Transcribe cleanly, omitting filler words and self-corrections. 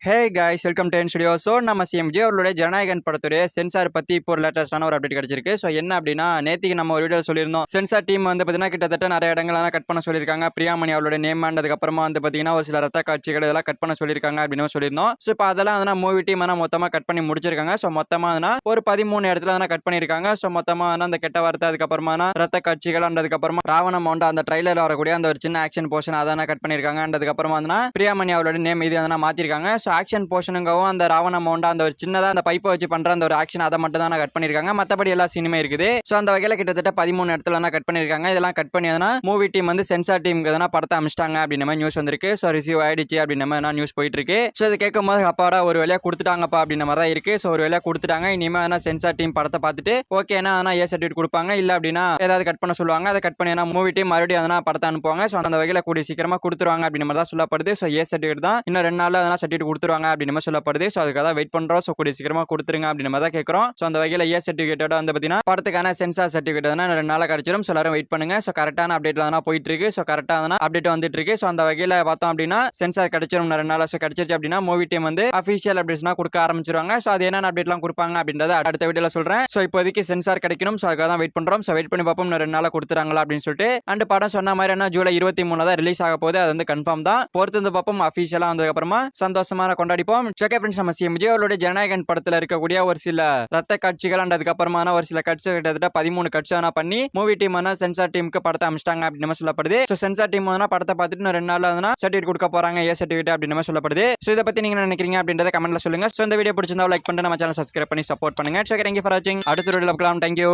Hey guys welcome to N studio. So நம்ம CM Vijay அவர்களுடைய ஜனநாயகன் படத்துடைய சென்சார் பற்றி இப்போ ஒரு லேட்டஸ்டான ஒரு அப்டேட் கிடைச்சிருக்கு. ஸோ என்ன அப்படின்னா நேற்றுக்கு நம்ம ஒரு வீடியோ சொல்லியிருந்தோம். சென்சார் டீம் வந்து பார்த்தீங்கன்னா கிட்டத்தட்ட நிறைய இடங்கள்லாம் கட் பண்ண சொல்லியிருக்காங்க. பிரியாமணி அவளுடைய நேம் அதுக்கப்புறமா வந்து பார்த்தீங்கன்னா ஒரு சில ரத்த காட்சிகள் இதெல்லாம் கட் பண்ண சொல்லியிருக்காங்க அப்படின்னு சொல்லியிருந்தோம். ஸோ இப்போ அதெல்லாம் வந்து மூவி டீம் மொத்தமாக கட் பண்ணி முடிச்சிருக்காங்க. ஸோ மொத்தமாக ஒரு 13 இடத்துல கட் பண்ணியிருக்காங்க. ஸோ மொத்தமாக அந்த கெட்ட வார்த்தை அதுக்கப்புறமா ரத்த காட்சிகள் அதுக்கப்புறமா ராவண மவுண்ட் அந்த ட்ரைலர் வரக்கூடிய அந்த ஒரு சின்ன ஆக்ஷன் போர்ஷன் அதான் கட் பண்ணியிருக்காங்க. அதுக்கப்புறமா பிரியாமணி அவளுடைய நேம் இது மாத்திருக்காங்க. ஸோ ஆக்ஷன் போர்ஷனுங்க அந்த ராவண மவுண்டா அந்த ஒரு சின்னதா அந்த பைப்பை வச்சு பண்ற அந்த ஒரு ஆக்ஷன் அதை மட்டும் தான் கட் பண்ணிருக்காங்க. மத்தபடி எல்லா சீனுமே இருக்குது. சோ அந்த வகையில கிட்டத்தட்ட 13 இடத்துல கட் பண்ணிருக்காங்க. இதெல்லாம் கட் பண்ணி மூவி டீம் வந்து சென்சார் டீமுக்கு எதனா படத்தை அமிச்சிட்டாங்க அப்படின்னு மாதிரி நியூஸ் வந்திருக்கு. சோ ரிசீவ் ஆயிடுச்சு அப்படின்னு மாதிரி நியூஸ் போயிட்டு இருக்கு. சோ இது கேட்கும் போது அப்பாடா ஒரு வேலையா கொடுத்துட்டாங்கப்பா அப்படின்னு மாதிரி தான் இருக்கு. சோ ஒரு வேலையா கொடுத்துட்டாங்க. இனிமே சென்சார் டீம் படத்தை பார்த்துட்டு ஓகேனா ஏ சர்டிஃபிகேட் கொடுப்பாங்க. இல்ல அப்படின்னா ஏதாவது கட் பண்ண சொல்லுவாங்க. அதை கட் பண்ணி மூவி டீம் மறுபடியும் படத்தை அனுப்புவாங்க. சோ அந்த வகையில கூடிய சீக்கிரமா கொடுத்துருவாங்க அப்படின்னு மாதிரி தான் சொல்லப்படுது. சோ ஏ சர்டிஃபிகேட் தான் இன்னும் 2 நாள்ல சர்டிஃபிகேட் கொடுத்துருவாங்க அப்படின்னு சொல்லப்படுது. சோ அதுக்காக தான் வெயிட் பண்றோம். சோ கூடிய சீக்கிரமா கொடுத்துருங்க அப்படின்னு மாதிரி தான் கேட்கறோம். சோ அந்த வகையில ஏ சர்டிஃபிகேட்டோட வந்து பாத்தீங்கன்னா படத்துக்கான சென்சார் சர்டிஃபிகேட் 2 நாளா கிடைச்சிடும். சோ எல்லாரும் வெயிட் பண்ணுங்க. சோ கரெக்டான அப்டேட்ல போயிட்டு இருக்கு. சோ கரெக்டா அப்டேட் வந்துட்டு இருக்கு. சோ அந்த வகையில பார்த்தோம் அப்படின்னா சென்சார் கிடைச்சிடும் 2 நாளா. சோ கிடைச்சிருச்சு அப்படின்னா மூவி டீம் வந்து அபிஷியல் அப்டேட்ஸ்னா கொடுக்க ஆரம்பிச்சிருவாங்க. சோ அது என்னென்ன அப்டேட்லாம் கொடுப்பாங்க அப்படின்றத அடுத்த வீடியோல சொல்றேன். சோ இப்போதைக்கு சென்சார் கிடைக்கணும். சோ அதுக்காக தான் வெயிட் பண்றோம். சோ வெயிட் பண்ணி பார்ப்போம் 2 நாளா கொடுத்துறாங்களா அப்படின்னு சொல்லிட்டு. அண்ட் படம் சொன்ன மாதிரி ஜூலை 23 தான் ரிலீஸ் ஆக போகுது. அது கன்ஃபார்ம் தான். பொறுத்து வந்து பார்ப்போம். அபிஷியலா வந்ததுக்கு அப்புறமா சந்தோஷமான கொண்டாடிப்போம். ஓகே ஃப்ரெண்ட்ஸ், நம்ம சிஎம் விஜய் அவர்களுடைய ஜனநாயகன் படத்துல இருக்கக்கூடிய ஒரு சில ரத்த காட்சிகள் அதுக்கப்புறமா ஒரு சில கட்சி கிட்டத்தட்ட 13 கட்சி பண்ணி மூவி டீம் சென்சார் டீமுக்கு படத்தை அமிச்சிட்டாங்க அப்படின்னு சொல்லப்படுது. சோ சென்சார் டீம் படத்தை பார்த்துட்டு 2 நாள்ல சர்டிஃபிகேட் கொடுக்க போறாங்க. ஏ சர்டிஃபிகேட் அப்படின்னு சொல்லப்படுது. சோ இதை பத்தி நீங்க நினைக்கிறீங்க அப்படின்றத கமெண்ட்ல சொல்லுங்க. சோ இந்த வீடியோ பிடிச்சிருந்தா லைக் பண்ணிட்டு நம்ம சேனல் சப்ஸ்கிரைப் பண்ணி சப்போர்ட் பண்ணுங்க. தேங்க் யூ ஃபார் வாட்சிங். அடுத்த வீடியோல பார்க்கலாம். Thank you.